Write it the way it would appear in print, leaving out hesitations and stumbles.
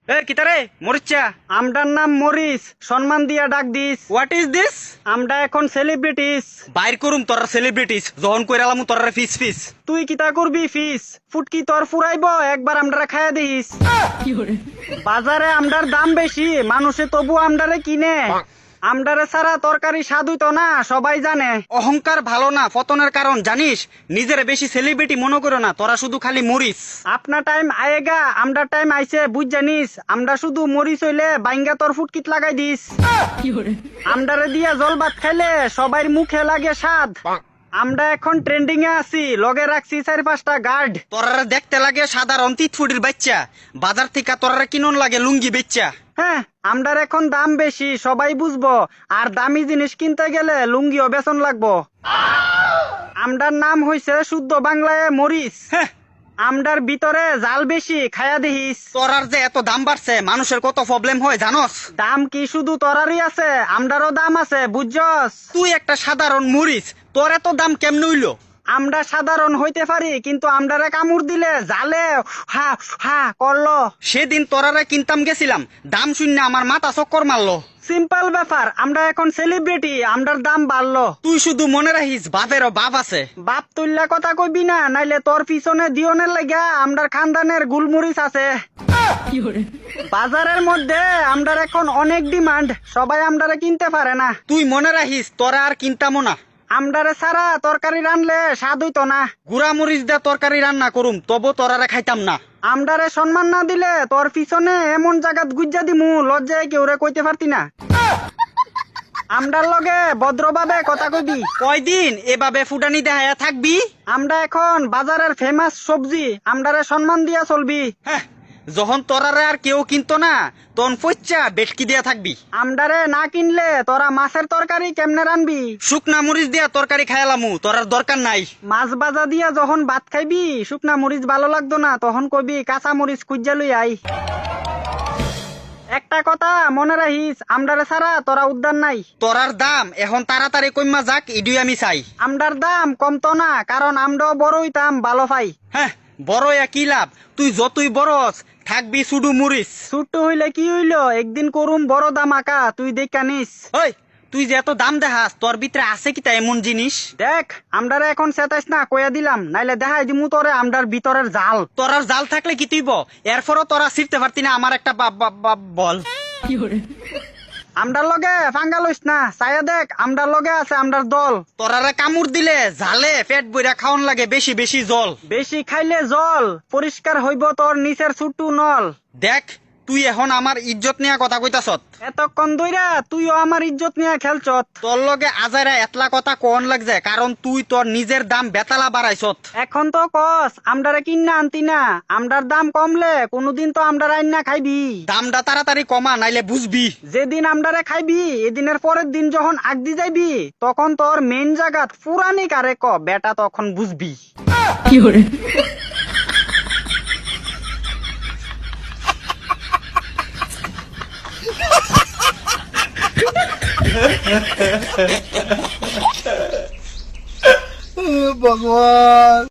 এ কিতারে মরিচা? আমটার নাম মরিস, সম্মান দিয়া ডাক দিস। What is this? আমরা এখন সেলিব্রিটিস। বাইর করুম তোরা সেলিব্রিটিস, যখন কইরালাম তোরা ফিস ফিস। তুই কিতা করবি ফিস? ফুটকি তোর ফুরাইব, একবার আমরা খায়া দিস। বাজারে আমডার দাম বেশি, মানুষে তবু আমডারে কিনে। আমডারে ছাড়া তরকারি স্বাদ হইতো না, সবাই জানে। অহংকার ভালো না, পতনের কারণ জানিস। নিজের বেশি সেলিব্রিটি মনে করো না, তোরা শুধু খালি মরিস। আপনার টাইম আয়েগা, আমডার টাইম আইছে, বুঝ জানিস। আমরা শুধু মরিস হইলে বাইঙ্গা তোর ফুটকিত লাগাই দিস। আমডারে দিয়া জল ভাত খাইলে সবাই মুখে লাগে স্বাদ। আমরা এখন ট্রেন্ডিং এ আছি, লগে রাখছি 4-5টা গার্ড। তোরা দেখতে লাগে সাধারণ 3 ফুটের বাচ্চা, বাজার থেকে তোরা কিনন লাগে লুঙ্গি বেচ্চা। হ্যাঁ, আমডার এখন দাম বেশি, সবাই বুঝবো। আর দামি জিনিস কিনতে গেলে লুঙ্গিও বেতন লাগবো। আমডার নাম হইছে শুদ্ধ বাংলায় মরিস। হ্যাঁ, আমডার ভিতরে জাল বেশি, খায়া দেখিস। তোরার যে এত দাম বাড়ছে, মানুষের কত প্রবলেম হয় জানোস? দাম কি শুধু তোরারই আছে? আমডারও দাম আছে, বুঝছস? তুই একটা সাধারণ মরিস, তোর এত দাম কেমনে হইলো? আমরা সাধারণ হইতে পারি, কিন্তু আমডারে কামড় দিলে জালে হা হা করলো। সেদিন তোরারে কিনতাম গেছিলাম, দাম শূন্য আমার মাথা চক্কর মারলো। সিম্পল ব্যাপার, আমরা এখন সেলিব্রিটি, আমডার দাম বাড়লো। তুই শুধু মনে রাখিস বাপেরও বাপ আছে। বাপ তুল্লা কথা কইবি না, নাইলে তোর পিছনে দিওনের লাগা আমডার খানদানের গুলমরিচ আছে। বাজারের মধ্যে আমডার এখন অনেক ডিমান্ড, সবাই আমডারে কিনতে পারে না। তুই মনে রাখিস তোরা আর কিনতামও না। আমডারে ছাড়া তরকারি রানলে স্বাদ হইতো না। গুড়া মরিচ দিয়ে তরকারি রান্না করুম, তবু তোরারে খাইতাম না। আমডারে সম্মান না দিলে তোর পিছনে এমন জায়গাত গুজ্জা দিমু, লজ্জায় কেউরে কইতে পারতি না। আমডার লগে ভদ্রভাবে কথা কইবি। কয়দিন এভাবে ফুটানি দেখায়া থাকবি? আমরা এখন বাজারের ফেমাস সবজি, আমডারে সম্মান দিয়া চলবি। হ্যাঁ, যখন তোরারে আর কেউ কিনতো না, তখন পচ্চা বেটকি দিয়া থাকবি। আমডারে না কিনলে তোরা মাছের তরকারি কেমনে রানবি? শুকনা মরিচ দিয়া তরকারি খাইলামু, তোরার দরকার নাই। মাছ বাজা দিয়া যখন ভাত খাইবি, শুকনা মরিচ ভালো লাগতো না, তখন কইবি কাঁচা মরিচ কুইজা লই আই। একটা কথা মনে রাখিস, আমডারে ছাড়া তোরা উদ্ধার নাই। তোরার দাম এখন তাড়াতাড়ি কইমা যাক, ইডুই আমি চাই। আমডার দাম কমতো না, কারণ আমরাও বড় হইতাম ভালো পাই। হ্যাঁ, বড় কি লাভ? তুই যতই বড়স থাকবি শুধু মরিচ। ছোট্ট হইলে কি হইলো, একদিন করুম বড় দাম আঁকা, তুই দেখা নিস। ওই, তুই যে এত দাম দেখাস, তোর ভিতরে আছে কি তা এমন জিনিস? দেখ, আমডারে এখন চেতাইস না, কইয়া দিলাম, নাইলে দেখাই দিমু তোরে আমডার ভিতরের জাল। তোরার জাল থাকলে কি তুইব? এরপরও তোরা ছিড়তে পারতি না আমার একটা বল। আমডার লগে ফাঙ্গা লইস না, চাইয়া দেখ, আমডার লগে আছে আমডার দল। তোরারে কামড় দিলে জালে পেট বইরা খাওন লাগে বেশি বেশি জল। বেশি খাইলে জল পরিষ্কার হইব তোর নিচের ছুট্টু নল। দেখ, তুই এখন আমার ইজ্জত নিয়ে কথা কইতাছত। এতক্ষণ ধইরা তুইও আমার ইজ্জত নিয়ে খেলছত। তোর লগে আজারা এতলা কথা কোন লাগছে, কারণ তুই তোর নিজের দাম বেতালা বাড়াইছত। এখন তো কস আমডারে কিন্না আনতি না, আমডার দাম কমলে কোনদিন তো আমডার আইন না খাইবি। দামটা তাড়াতাড়ি কমা, নাইলে বুঝবি। যেদিন আমডারে খাইবি, এদিনের পরের দিন যখন আগদি যাইবি, তখন তোর মেন জায়গাত পুরানি কারে ক বেটা, তখন বুঝবি। भगवान।